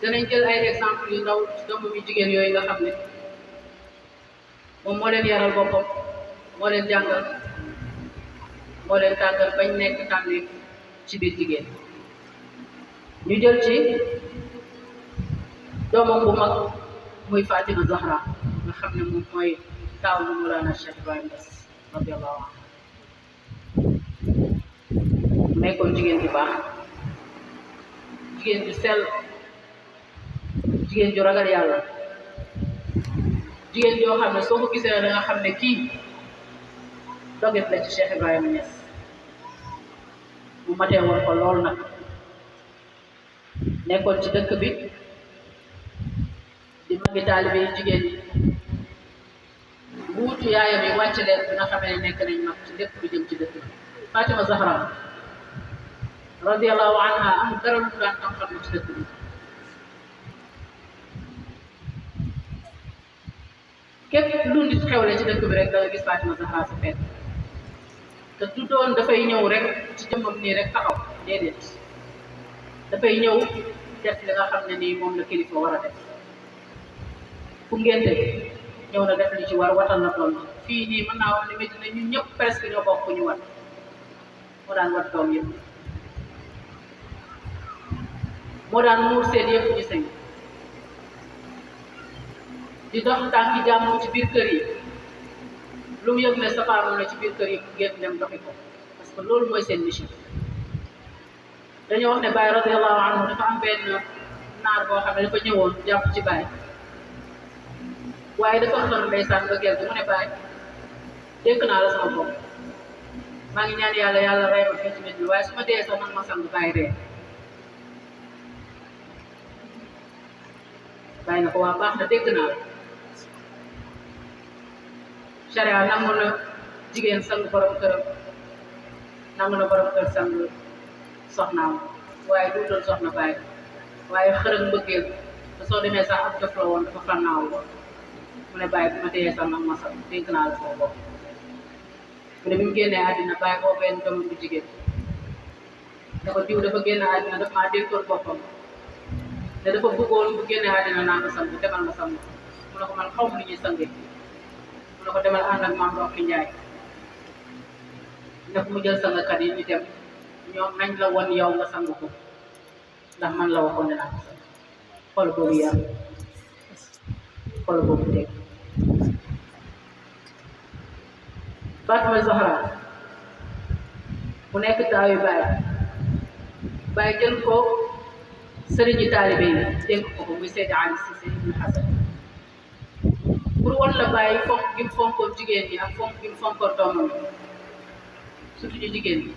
danañ jël ay exemple yu ndaw ci doomam yu jigéen yooyu nga xam ne moom moo leen yaral boppam moo leen jàngal moo leen tàggal bañ nekk tànneef ci biir jigéen ñu jël ci doomam bu mag muy Fatima Zahra nga xam ne moom mooy taaw bu Mawlana Cheikh Ibrahim Niass radiyallahu anhu nekkoon jigéen ju baax jigéen ju sell jigéen ju ragal yàlla jigéen joo xam ne soo ko gisee da nga xam ne kii doget la ci Cheikh Ibrahima Niass mu matee woon ko lool nag nekkoon ci dëkk bi di magi taalibe yi jigéen yi wuutu yaayam yi wàcc leen bi nga xamee ne nekk nañ mag ci lépp lu jëm ci dëkk bi Fatima Zahra radiyallahu anha am dara lu daan xam-xam ci dëkk bi képp lu nit xewle ci dëkk bi rek da nga gis Fatima Zahra sa fekk te du doon dafay ñëw rek ci jëmmam nii rek taxaw déedéet dafay ñëw def li nga xam ne nii moom la kilifa war a def fu ngénte ñëw na def li ci war watal na doom fii nii mën naa wax ne Medina ñun ñëpp presque ñoo bokk ñu wat moo daan wat doom yëpp moo daan muur seen yëpp ñu sëñ di dox tànki jàmm ci biir kër yi lu mu yëg ne safaanoon na ci biir kër yi ngeen dem doxi ko parce que loolu mooy seen mission dañoo wax ne Baye radiyallahu anhu dafa am benn naar boo xam ne dafa ñëwoon jàpp ci Baye waaye dafa xër ndeysaan ba gerte mu ne Baye dénk naa la sama bopp maa ngi ñaan yàlla yàlla rey ma fii ci nit ñi waaye su ma dee sax man ma sang Baye ree Baye na ko waa baax na dégg naa la sharia nangu na jigéen sang borom këram nangu na borom kër sang soxnaam waaye du doon soxna Baye waaye xërëg mbëggeel te soo demee sax ak def la woon dafa fannaaw mu ne Baye bi ma dee sax nag ma sax dénk naa la sama bopp mu ne bi mu génnee àddina Baye boo benn doomam bu jigéen ne ko diw dafa génn àddina dafa maa dénkoon boppam te dafa bëggoon bu génnee àddina naa ko sang demal ma sang mu ne ko man xaw ma lu ñuy sangee mu ne ko demal ànd ak maam Roqi Njaay ne ko mu jël sangkat yi ñu dem ñoom nañ la won yow nga sang ko ndax man la waxoon ne naa ko sang xool boobu yar xool boobu teg Fatima Zahra mu nekk taawi Baye jël ko sëriñi taalibe yi dénk ko muy Seydi Ali Cissé ibn Hasan pour wan la Baye fonk gi mu fonkoon jigéen ñi ak fonk gi mu fonkoon doomam surtout ñu jigéen ñi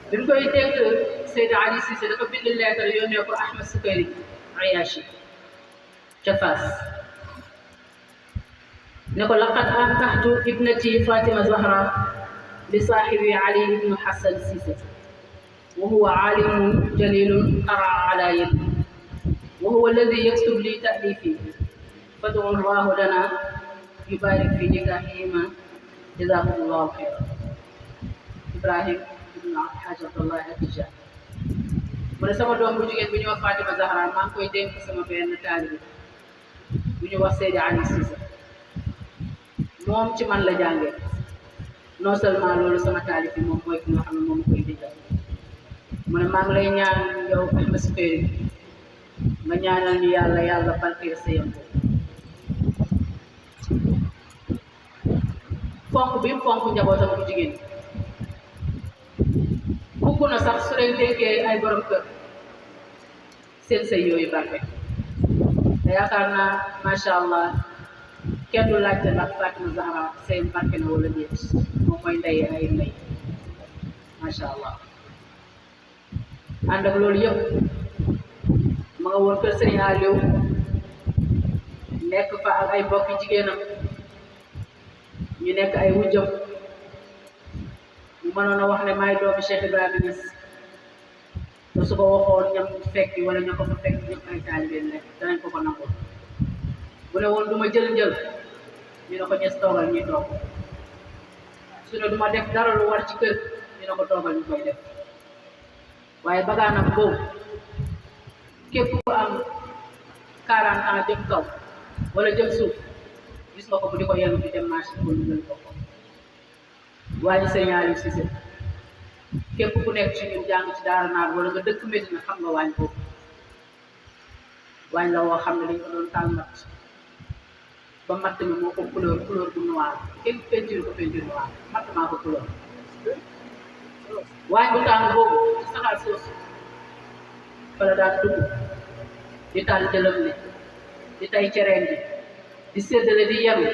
bi mu koy dénk Seydi Ali Cissé dafa bind lettre yónnee ko Ahmed Sukayri Ayashi ca Fass ne ko laqad ankahtu ibnati Fatima Zahra li saahibi Ali ibn Hasan Cissé wa huwa aalimun jalilun qara ala yadi wa huwa alladi yaktub li ta'lifi fad'u Allahu lana yubarik fi nikahihima jazakumullahu khairan Ibrahim ibn Alhaji Abdullahi Atija mu ne sama doom bu jigéen bu ñuy wax Fatima Zahra maa ngi koy dénk sama benn taalibe bu ñu wax Seydi Ali Cissé moom ci man la jàngee non seulement loolu sama taalib bi moom mooy ki nga xam ne moom koy digal mu ne maa ngi lay ñaan yow Ahmed Sukayri nga ñaanal ñu yàlla barkeel sëyam fonk bi fonk njabootam bu jigéen bugg na sax su leen dénkee ay borom kër seen sëy yooyu barke te yaakaar naa macha allah kenn du laajte ndax Fatima Zahra seen barke na wala déet moom mooy ndey ay ndey macha allah ànd ak loolu yëpp ma nga woon kër Serigne Aliou nekk fa ak ay mbokki jigéenam ñu nekk ay wujjam mu mënoon a wax ne maay doomi Cheikh Ibrahima Niass te su ko waxoon ñam fekki wala ña ko fa fekk ñëpp ay taalibeen nekk danañ ko nangul bu ne woon du ma jël ñu ne ko Niass toogal ñuy toog su ne du ma def dara lu war ci kër ñu ne ko toogal ñu koy def waaye bagaanam boobu képp ku am 40 ans jëm kaw wala jëm suuf gis nga ko bu di ko yenu di dem marché ko lu ko ko waaye Serigne Aliou Cissé képp ku nekk ci ñun jàng ci daara naar wala nga dëkk Medina xam nga waañ boobu waañ la woo xam ne dañ ko doon taal matt ba matt mi moo ko couleur bu noir kenn peinture ko peinture noir matt maa ko couleur waañ bu tàng boobu ci saxaar soosu fa la daan dugg di taal jëlam ne di tay cereen bi di séddale di yaru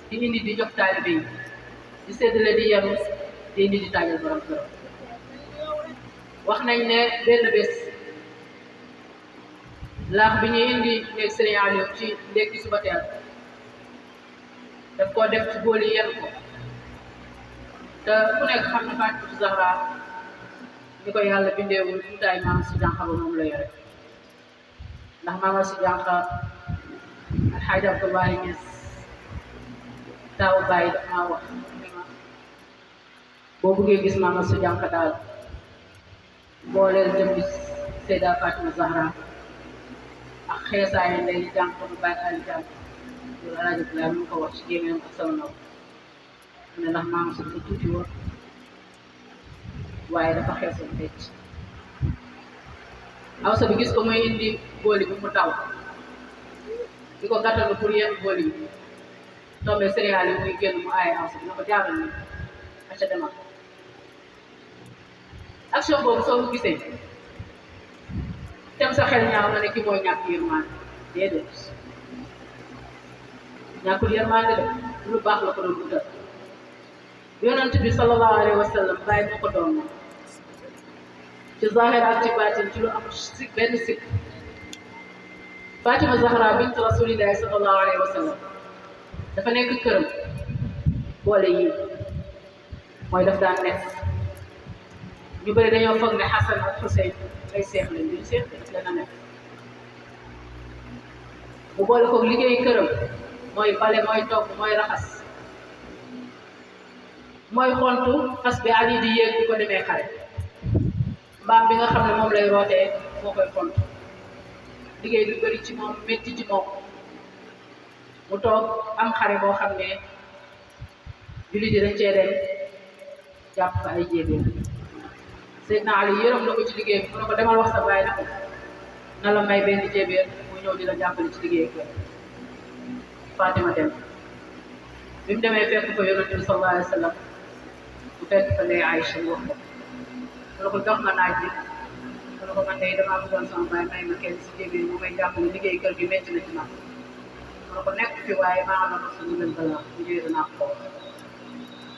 di indi di jox taalibe yi di séddale di yaru di indi di taajal borom këram wax nañ ne benn bés laax bi ñuy indi nekk Serigne Aliou ci ndekki suba teel daf koo def ci bool yi yenn ko te ku nekk xam ne Fatou Zahra ni ko yàlla bindeewul tuutaay maam si jànqa ba moom la yore ndax maama si jànqa Alxaaji Abdoulaye Niass taaw bàyyi daf maa wax boo buggee gis maama si jànqa daal booleel jëm bi Seyda Fatima Zahra ak xeesaayu ndey jànq bu bàyyi ali jànq loolu Alaaji Abdoulaye mu ko wax ci gémmiñam ak sama naw mu ne ndax maama si dafa tuuti woon waaye dafa xeesoon fecc awsa bi gis ko muy indi booli bi mu taw di ko gàttalu pour yenn booli bi tombé céréales yi muy génn mu aaye awsa bi na ko jaaral ni aca demal action boobu soo ko gisee tem sa xel ñaaw na ne ki mooy ñàkk yërmande déedéet ñàkkul yërmande de lu baax la ko doon utal yonent bi sallallahu alayhi wa sallam bàyyi moo ko doon ci zahir ak ci baatin ci lu am si benn sikk Fatima Zahra bint rasulillahi sallallahu alayhi wa sallam dafa nekk këram boole yi mooy daf daan nekk ñu bëri dañoo foog ne Xasan ak Xuseyn ay seex lañ duñ seex daf leen a nekk mu boole ko liggéey këram mooy bale mooy togg mooy raxas mooy xontu fas bi Ali di yéeg di ko demee xare mbaam bi nga xam ne moom lay rootee moo koy xontu liggéey lu bëri ci moom métti ci moom mu toog am xare boo xam ne jullit yi dañ cee dem jàpp fa ay jéebéer Seydina Ali yërëm na ko ci liggéey bi mu ne ko demal wax sa baay na ko na la may benn jéebéer mu ñëw di la jàppale ci liggéey bi Fatima dem bi mu demee fekk ko yonent bi sallallahu alayhi wa sallam mu fekk fa Ndey Aïcha mu wax ko mu ne ko jox nga naaj bi mu ne ko man de damaa bëggoon sama baay may ma kenn si jéebéer mu may jàppale liggéey kër gi métti na ci man mu ne ko nekk fi waaye maa amoon suñu leen balaa mu ñëwee danaa ko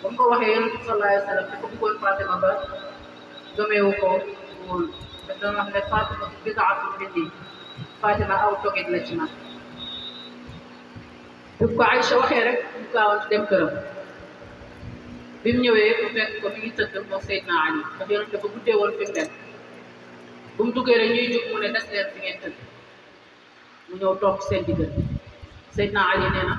ba mu ko waxee yonent bi sallallahu alayhi wa sallam dafa bëggoon Fatima ba gëmeewu ko woon daf doon wax ne Fatima bidaatun minni Fatima aw togit la ci man bu ko Aïcha waxee rek mu gaawantu dem këram bi mu ñëwee mu fekk ko mi ngi tëdd moom Seydina Ali ndax yonent dafa guddee woon fi mu dem bu mu duggee rek ñuy jóg mu ne des leen fi ngeen tëdd mu ñëw toog seen diggante Seydina Ali nee na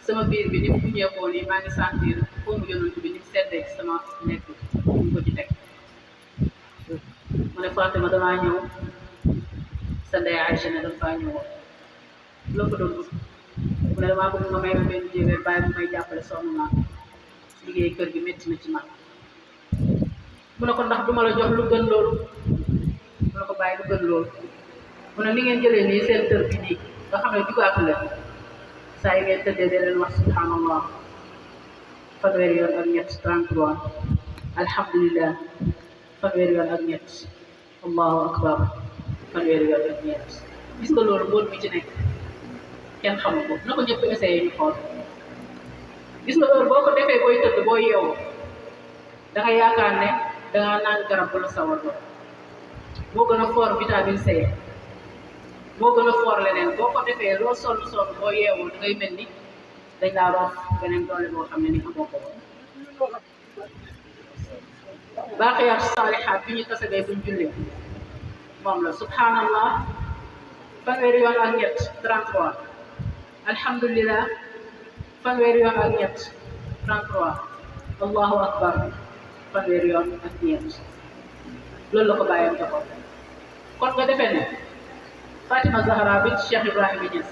sama biir bi ni mu ñeekoo nii maa ngi sentir foofu yonent bi ni mu seddee ci sama nekk ñu ko ci teg mu ne Fatima damaa ñëw sa ndey Aïcha ne dafa faa ñëwoon loo ko doon dugg mu ne damaa bëgg nga may ma benn jéebéer bàyyi bu may jàppale sonn naa liggéey kër gi métti na ci man mu ne ko ndax duma la jox lu gën loolu mu ne ko bàyyi lu gën loolu mu ne li ngeen jëlee nii seen kër bi nii nga xam ne jugaatu leen saa yi ngeen tëddee dee leen wax subhanallah fanweeri yoon ak ñett 33 alhamdulillah fanweeri yoon ak ñett allahu akbar fanweeri yoon ak ñett gis nga loolu mbool mi ci nekk kenn xamu ko na ko ñëpp essayé ñu xool gis nga loolu boo ko defee booy tëdd boo yeewu da nga yaakaar ne da nga naan garab bu la sawar lool moo gën a fort vitamine C moo gën a fort leneen boo ko defee loo sonn sonn boo yeewu da ngay mel ni dañ laa roof beneen doole boo xam ne ni amoo ko baaqiyaat saalihaat bi ñu tasagay buñ jullee moom la subhanallah fanweeri yoon ak ñett 33 alhamdulillah fanweeri yoon ak ñett 33 allahu akbar fanweeri yoon ak ñett loolu la ko bàyyam joxoon kon nga defee ne Fatima Zahra bint Cheikh Ibrahima Niass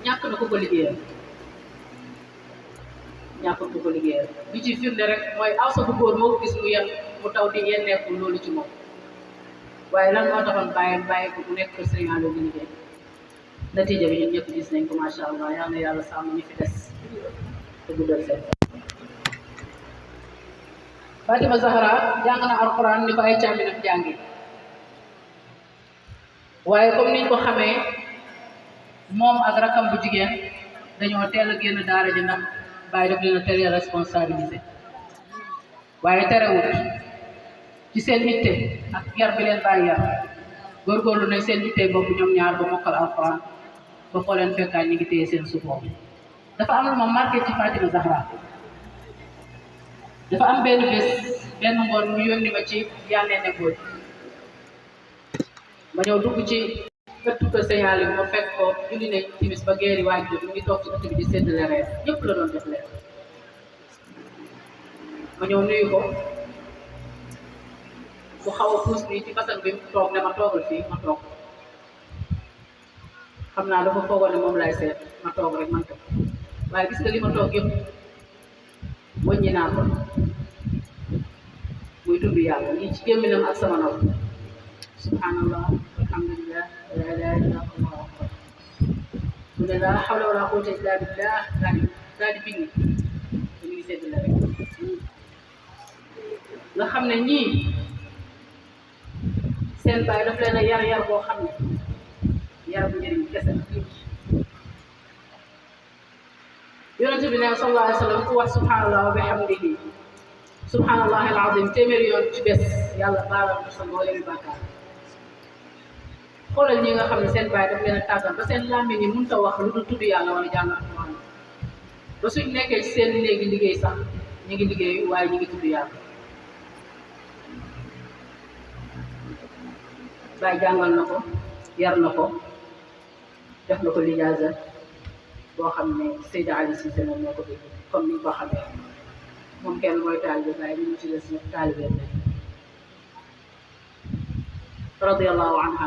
ñàkk na ku ko liggéeyal ñàkkul ku ko liggéeyal li ci firnde rek mooy aw sa bu góor moo ko gis mu yem mu taw di yenneekul loolu ci moom waaye lan moo taxoon bàyyi ko mu nekk kër Sëriñ Aliou di liggéey natiija bi ñun ñëpp gis nañ ko macha allah yal na yàlla sàmm ñi fi des te guddal seen Fatima Zahra jàng na alquran ni ko ay càmminam jàngi waaye comme niñ ko xamee moom ak rakam bu jigéen dañoo teel a génn daara ji ndax bàyyi daf leen a teel a responsabilisé waaye terewut ci seen yitte ak yar bi leen bàyyi yar góorgóorlu nañ seen yitte bopp ñoom ñaar ba mokkal alquran ba foo leen fekkaat ñi ngi téye seen suufoo dafa am lu ma marqué ci Fatima Zahra dafa am benn bés benn ngoon mu yónni ma ci yànnee nekkoon ma ñëw dugg ci ëttu kër Sëñ Aliou ma fekk ko julli ne timis ba geeri waaj jot mu ngi toog ci ëtt bi di séddale reer ñëpp la doon def leen ma ñëw nuyu ko bu xaw a puus nii ci basan bi toog ne ma toogal fii ma toog xam naa dafa foogoon ne moom laay seet ma toog rek man ko waaye gis nga li ma toog yëpp wëññi naa ko muy tudd yàlla lii ci gémminam ak sama naw subhanallah alhamdulillah la ilaha illa allah akbar mu ne laa hawla wala quwwata illa billah daal di bindi te ñu ngi sedd la rek nga xam ne ñii seen baay daf leen a yar boo xam ne yar bu njëriñ kese yonente bi ne sallallahu alayhi wa sallam ku wax subhanallah wa bihamdihi subhanallah alazim téeméeri yoon ci bés yàlla baalal ko sa mboolemi bàkkaar xoolal ñi nga xam ne seen baay daf leen a tàggat ba seen làmmiñ ñi mënut a wax lu dul tudd yàlla wala jàng alquran ba suñ nekkee ci seen léegi liggéey sax ñu ngi liggéey waaye ñu ngi tudd yàlla baay jàngal na ko yar na ko def na ko lijaasa boo xam ne Seyda Ali Cissé moom moo ko dégg comme ni nga ko xamee moom kenn mooy taalibe waaye ñu ci des taalibe radiyallahu anha